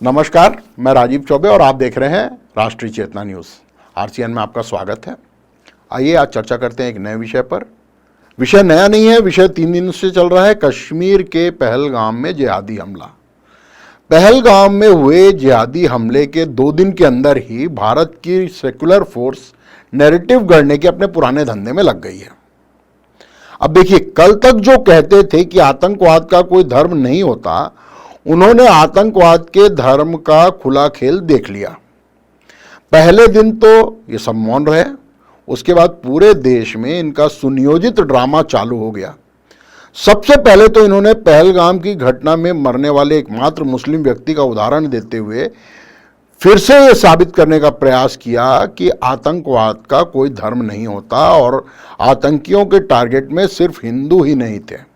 नमस्कार, मैं राजीव चौबे और आप देख रहे हैं राष्ट्रीय चेतना न्यूज़। आरसीएन में आपका स्वागत है। आइए आज चर्चा करते हैं एक नए विषय पर। विषय नया नहीं है, विषय 3 दिन से चल रहा है। कश्मीर के पहलगाम में जिहादी हमला। पहलगाम में हुए जिहादी हमले के 2 दिन के अंदर ही भारत की सेकुलर फोर्स नैरेटिव गढ़ने के अपने पुराने धंधे में लग गई है। अब देखिए, कल तक जो कहते थे कि आतंकवाद का कोई धर्म नहीं होता, उन्होंने आतंकवाद के धर्म का खुला खेल देख लिया। पहले दिन तो ये सब मौन रहे, उसके बाद पूरे देश में इनका सुनियोजित ड्रामा चालू हो गया। सबसे पहले तो इन्होंने पहलगाम की घटना में मरने वाले एकमात्र मुस्लिम व्यक्ति का उदाहरण देते हुए फिर से ये साबित करने का प्रयास किया कि आतंकवाद का कोई धर्म नहीं होता और आतंकियों के टारगेट में सिर्फ हिंदू ही नहीं थे।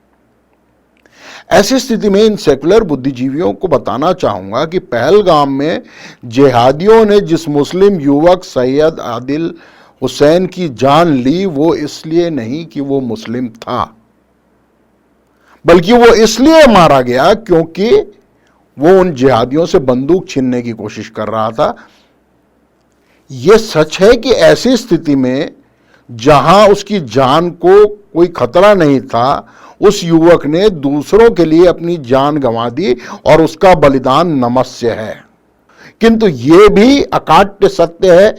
ऐसी स्थिति में इन सेकुलर बुद्धिजीवियों को बताना चाहूंगा कि पहलगाम में जिहादियों ने जिस मुस्लिम युवक सैयद आदिल हुसैन की जान ली, वो इसलिए नहीं कि वो मुस्लिम था, बल्कि वो इसलिए मारा गया क्योंकि वो उन जिहादियों से बंदूक छीनने की कोशिश कर रहा था। यह सच है कि ऐसी स्थिति में जहां उसकी जान को कोई खतरा नहीं था, उस युवक ने दूसरों के लिए अपनी जान गंवा दी और उसका बलिदान नमस्य है। किंतु यह भी अकाट्य सत्य है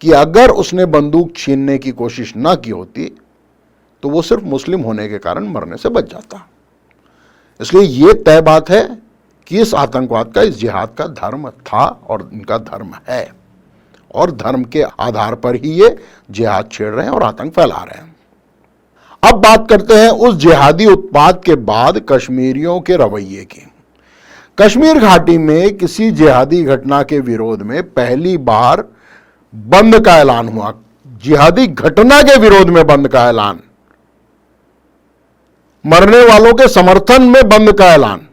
कि अगर उसने बंदूक छीनने की कोशिश ना की होती तो वो सिर्फ मुस्लिम होने के कारण मरने से बच जाता। इसलिए यह तय बात है कि इस आतंकवाद का, इस जिहाद का धर्म था और इनका धर्म है, और धर्म के आधार पर ही ये जिहाद छेड़ रहे हैं और आतंक फैला रहे हैं। अब बात करते हैं उस जिहादी उत्पात के बाद कश्मीरियों के रवैये की। कश्मीर घाटी में किसी जिहादी घटना के विरोध में पहली बार बंद का ऐलान हुआ। जिहादी घटना के विरोध में बंद का ऐलान, मरने वालों के समर्थन में बंद का ऐलान।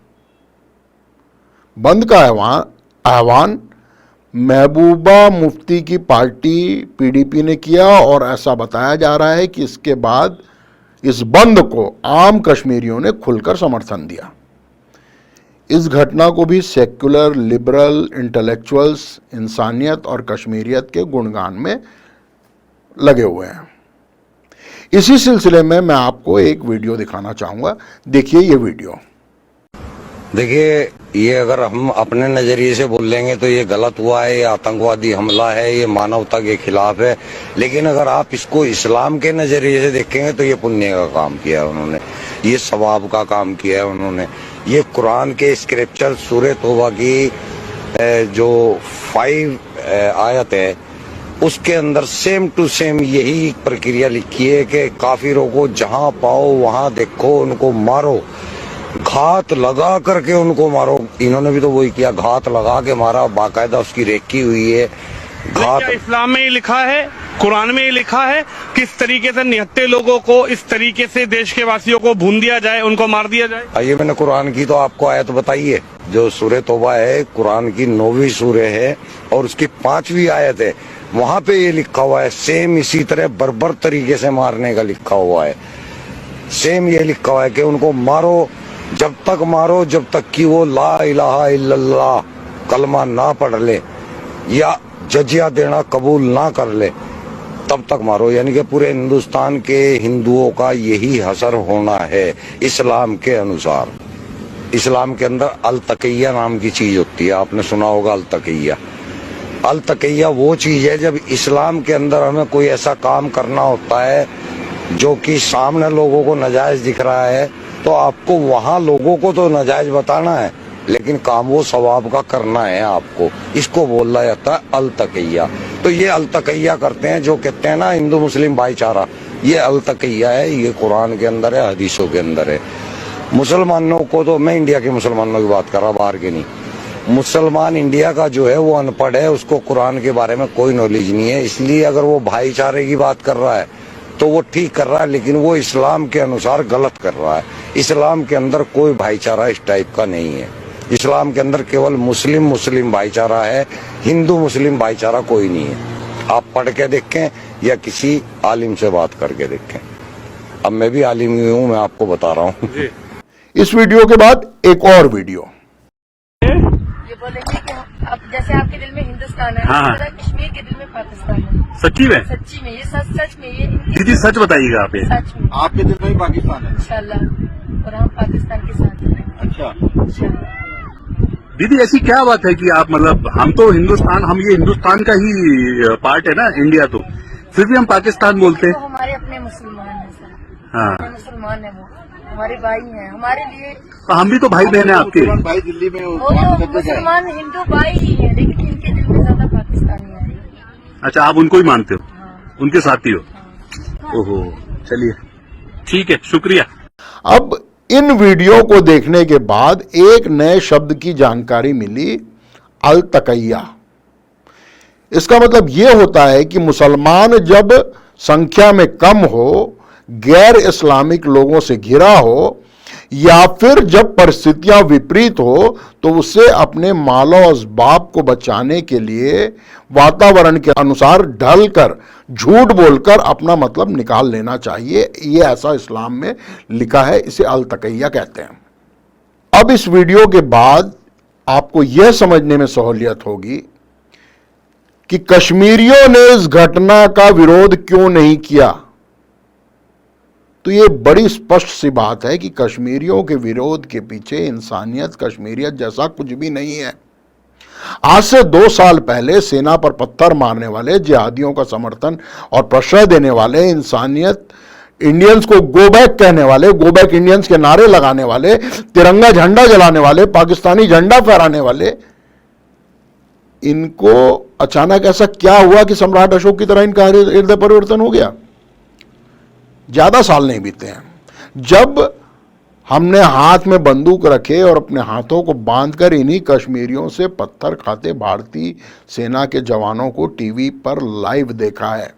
बंद का आह्वान महबूबा मुफ्ती की पार्टी पीडीपी ने किया और ऐसा बताया जा रहा है कि इसके बाद इस बंद को आम कश्मीरियों ने खुलकर समर्थन दिया। इस घटना को भी सेक्युलर, लिबरल, इंटेलेक्चुअल्स इंसानियत और कश्मीरियत के गुणगान में लगे हुए हैं। इसी सिलसिले में मैं आपको एक वीडियो दिखाना चाहूंगा। देखिए ये वीडियो। देखिए, ये अगर हम अपने नजरिए से बोल लेंगे तो ये गलत हुआ है, ये आतंकवादी हमला है, ये मानवता के खिलाफ है। लेकिन अगर आप इसको इस्लाम के नजरिए से देखेंगे तो ये पुण्य का काम किया है उन्होंने, ये सवाब का काम किया है उन्होंने। ये कुरान के स्क्रिप्चर सूरह तौबा की जो 5 आयत है, उसके अंदर सेम टू सेम यही प्रक्रिया लिखी है कि काफिरों को जहां पाओ वहां देखो, उनको मारो, घात लगा करके उनको मारो। इन्होंने भी तो वही किया, घात लगा के मारा, बाकायदा उसकी रेकी हुई है। घात इस्लाम में ही लिखा है, कुरान में ही लिखा है किस तरीके से निहत्ते लोगों को इस तरीके से देश के वासियों को भून दिया जाए, उनको मार दिया जाए। आइए, मैंने कुरान की तो आपको आयत बताई है, जो सूरह तौबा है, कुरान की 9वीं सूरह है और उसकी 5वीं आयत है। वहां पे ये लिखा हुआ है, सेम इसी तरह बर्बर तरीके से मारने का लिखा हुआ है। सेम ये लिखा हुआ है कि उनको मारो, जब तक मारो जब तक कि वो ला इलाहा इल्लल्लाह कलमा ना पढ़ ले या जजिया देना कबूल ना कर ले, तब तक मारो। यानी कि पूरे हिंदुस्तान के हिंदुओं का यही हसर होना है इस्लाम के अनुसार। इस्लाम के अंदर अल तकिया नाम की चीज होती है, आपने सुना होगा अल तकिया। अल तकिया वो चीज है जब इस्लाम के अंदर हमें कोई ऐसा काम करना होता है जो कि सामने लोगों को नाजायज दिख रहा है, तो आपको वहां लोगों को तो नाजायज बताना है, लेकिन काम वो सवाब का करना है आपको। इसको बोला जाता है अल तकिया। तो ये अल तकिया करते हैं, जो कहते हैं ना हिंदू मुस्लिम भाईचारा, ये अल तकिया है। ये कुरान के अंदर है, हदीसों के अंदर है। मुसलमानों को तो, मैं इंडिया के मुसलमानों की बात कर रहा, बाहर के नहीं। मुसलमान इंडिया का जो है वो अनपढ़ है, उसको कुरान के बारे में कोई नॉलेज नहीं है। इसलिए अगर वो भाईचारे की बात कर रहा है तो वो ठीक कर रहा है, लेकिन वो इस्लाम के अनुसार गलत कर रहा है। इस्लाम के अंदर कोई भाईचारा इस टाइप का नहीं है। इस्लाम के अंदर केवल मुस्लिम मुस्लिम भाईचारा है, हिंदू मुस्लिम भाईचारा कोई नहीं है। आप पढ़ के देखें या किसी आलिम से बात करके देखें। अब मैं भी आलिम ही हूँ, मैं आपको बता रहा हूँ। इस वीडियो के बाद एक और वीडियो। ये बोलेंगे कि अब जैसे आपके दिल में हिंदुस्तान है, हाँ। इस तरह कश्मीर के दिल में पाकिस्तान है। सच्ची में? सच्ची में, ये सच में, ये इनकी दीदी सच बताइएगा आप ये। सच में आपके दिल में ही पाकिस्तान है? इंशाल्लाह, और हम पाकिस्तान के साथ हैं अच्छा, इंशाल्लाह। दीदी ऐसी क्या बात है कि आप मतलब हम तो हिंदुस्तान, हम ये हिंदुस्तान का ही पार्ट है ना इंडिया, तो फिर भी हम पाकिस्तान बोलते वो हैं। हमारे अपने मुसलमान हैं सर, हाँ, अपने मुसलमान है, वो हमारे भाई हैं, हमारे लिए तो हम भी तो भाई बहन है आपके। मुसलमान भाई दिल्ली में वो तो मुसलमान हिंदू भाई ही है, लेकिन इनके दिल में ज्यादा पाकिस्तानी है। अच्छा, आप उनको ही मानते हो, हाँ, उनके साथी हो? हाँ। ओहो, चलिए ठीक है, शुक्रिया। अब इन वीडियो को देखने के बाद एक नए शब्द की जानकारी मिली, अल तकैया। इसका मतलब यह होता है कि मुसलमान जब संख्या में कम हो, गैर इस्लामिक लोगों से घिरा हो, या फिर जब परिस्थितियां विपरीत हो, तो उसे अपने मालो असबाब को बचाने के लिए वातावरण के अनुसार ढलकर, झूठ बोलकर अपना मतलब निकाल लेना चाहिए। ये ऐसा इस्लाम में लिखा है, इसे अल तकैया कहते हैं। अब इस वीडियो के बाद आपको यह समझने में सहूलियत होगी कि कश्मीरियों ने इस घटना का विरोध क्यों नहीं किया। तो ये बड़ी स्पष्ट सी बात है कि कश्मीरियों के विरोध के पीछे इंसानियत, कश्मीरियत जैसा कुछ भी नहीं है। आज से 2 साल पहले सेना पर पत्थर मारने वाले, जिहादियों का समर्थन और प्रश्रय देने वाले, इंसानियत इंडियंस को गो बैक कहने वाले, गो बैक इंडियंस के नारे लगाने वाले, तिरंगा झंडा जलाने वाले, पाकिस्तानी झंडा फहराने वाले, इनको अचानक ऐसा क्या हुआ कि सम्राट अशोक की तरह इनका हृदय परिवर्तन हो गया। ज्यादा साल नहीं बीते हैं जब हमने हाथ में बंदूक रखे और अपने हाथों को बांधकर इन्हीं कश्मीरियों से पत्थर खाते भारतीय सेना के जवानों को टीवी पर लाइव देखा है।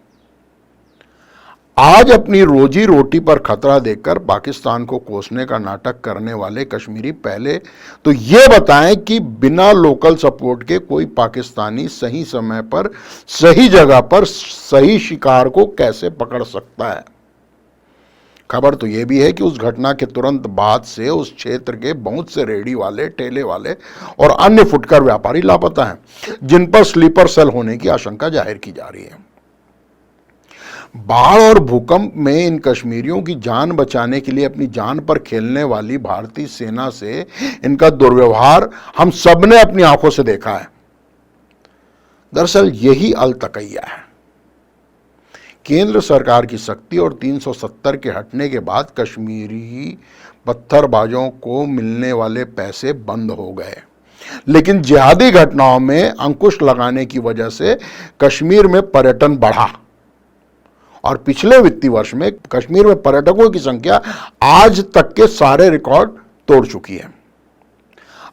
आज अपनी रोजी रोटी पर खतरा देखकर पाकिस्तान को कोसने का नाटक करने वाले कश्मीरी पहले तो ये बताएं कि बिना लोकल सपोर्ट के कोई पाकिस्तानी सही समय पर, सही जगह पर, सही शिकार को कैसे पकड़ सकता है। खबर तो यह भी है कि उस घटना के तुरंत बाद से उस क्षेत्र के बहुत से रेहड़ी वाले, ठेले वाले और अन्य फुटकर व्यापारी लापता हैं, जिन पर स्लीपर सेल होने की आशंका जाहिर की जा रही है। बाढ़ और भूकंप में इन कश्मीरियों की जान बचाने के लिए अपनी जान पर खेलने वाली भारतीय सेना से इनका दुर्व्यवहार हम सबने अपनी आंखों से देखा है। दरअसल यही अल तकैया है। केंद्र सरकार की सख्ती और 370 के हटने के बाद कश्मीरी पत्थरबाजों को मिलने वाले पैसे बंद हो गए, लेकिन जिहादी घटनाओं में अंकुश लगाने की वजह से कश्मीर में पर्यटन बढ़ा और पिछले वित्तीय वर्ष में कश्मीर में पर्यटकों की संख्या आज तक के सारे रिकॉर्ड तोड़ चुकी है।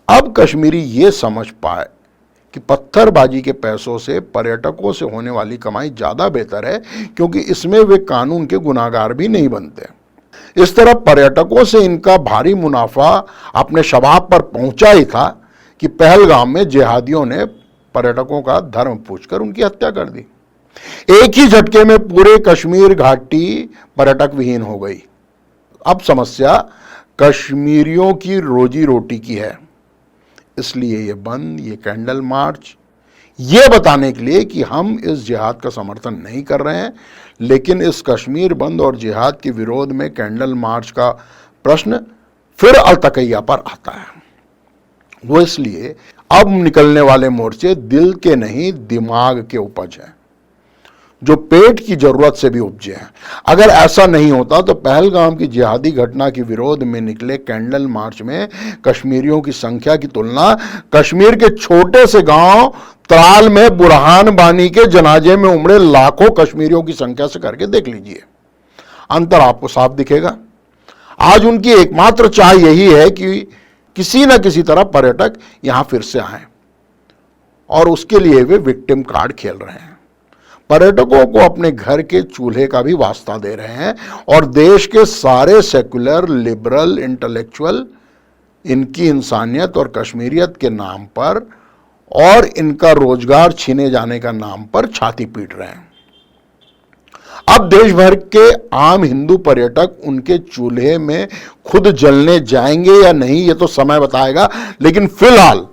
अब कश्मीरी ये समझ पाए कि पत्थरबाजी के पैसों से पर्यटकों से होने वाली कमाई ज्यादा बेहतर है, क्योंकि इसमें वे कानून के गुनाहगार भी नहीं बनते। इस तरह पर्यटकों से इनका भारी मुनाफा अपने शबाब पर पहुंचा ही था कि पहलगाम में जिहादियों ने पर्यटकों का धर्म पूछकर उनकी हत्या कर दी। एक ही झटके में पूरे कश्मीर घाटी पर्यटक विहीन हो गई। अब समस्या कश्मीरियों की रोजी रोटी की है, इसलिए ये बंद, ये कैंडल मार्च, ये बताने के लिए कि हम इस जिहाद का समर्थन नहीं कर रहे हैं, लेकिन इस कश्मीर बंद और जिहाद के विरोध में कैंडल मार्च का प्रश्न फिर अल तकैया पर आता है। वो इसलिए अब निकलने वाले मोर्चे दिल के नहीं, दिमाग के उपज हैं, जो पेट की जरूरत से भी उपजे हैं। अगर ऐसा नहीं होता तो पहलगाम की जिहादी घटना के विरोध में निकले कैंडल मार्च में कश्मीरियों की संख्या की तुलना कश्मीर के छोटे से गांव त्राल में बुरहान बानी के जनाजे में उमड़े लाखों कश्मीरियों की संख्या से करके देख लीजिए, अंतर आपको साफ दिखेगा। आज उनकी एकमात्र चाह यही है कि किसी न किसी तरह पर्यटक यहां फिर से आए, और उसके लिए वे विक्टिम कार्ड खेल रहे हैं। पर्यटकों को अपने घर के चूल्हे का भी वास्ता दे रहे हैं, और देश के सारे सेकुलर, लिबरल, इंटेलेक्चुअल इनकी इंसानियत और कश्मीरियत के नाम पर और इनका रोजगार छीने जाने का नाम पर छाती पीट रहे हैं। अब देश भर के आम हिंदू पर्यटक उनके चूल्हे में खुद जलने जाएंगे या नहीं, ये तो समय बताएगा, लेकिन फिलहाल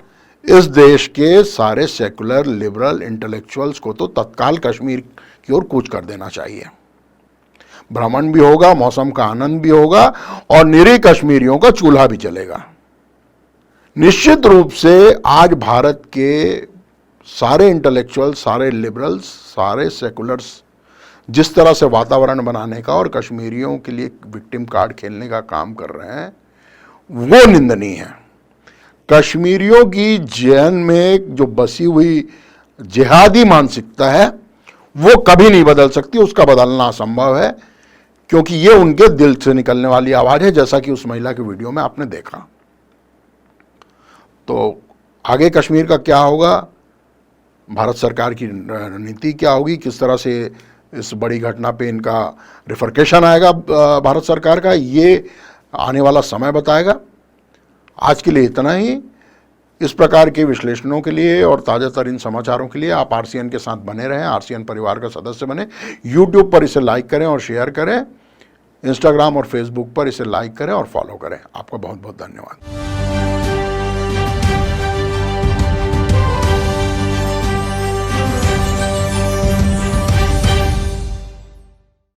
इस देश के सारे सेकुलर लिबरल इंटेलेक्चुअल्स को तो तत्काल कश्मीर की ओर कूच कर देना चाहिए। भ्रमण भी होगा, मौसम का आनंद भी होगा और निरीह कश्मीरियों का चूल्हा भी चलेगा। निश्चित रूप से आज भारत के सारे इंटेलेक्चुअल्स, सारे लिबरल्स, सारे सेकुलर्स जिस तरह से वातावरण बनाने का और कश्मीरियों के लिए विक्टिम कार्ड खेलने का काम कर रहे हैं वो निंदनीय है। कश्मीरियों की जैन में जो बसी हुई जिहादी मानसिकता है वो कभी नहीं बदल सकती, उसका बदलना असंभव है, क्योंकि ये उनके दिल से निकलने वाली आवाज है, जैसा कि उस महिला के वीडियो में आपने देखा। तो आगे कश्मीर का क्या होगा, भारत सरकार की रणनीति क्या होगी, किस तरह से इस बड़ी घटना पे इनका रिफरकेशन आएगा भारत सरकार का, ये आने वाला समय बताएगा। आज के लिए इतना ही। इस प्रकार के विश्लेषणों के लिए और ताज़ा तरीन समाचारों के लिए आप आरसीएन के साथ बने रहें, आरसीएन परिवार का सदस्य बने। यूट्यूब पर इसे लाइक करें और शेयर करें, इंस्टाग्राम और फेसबुक पर इसे लाइक करें और फॉलो करें। आपका बहुत बहुत धन्यवाद।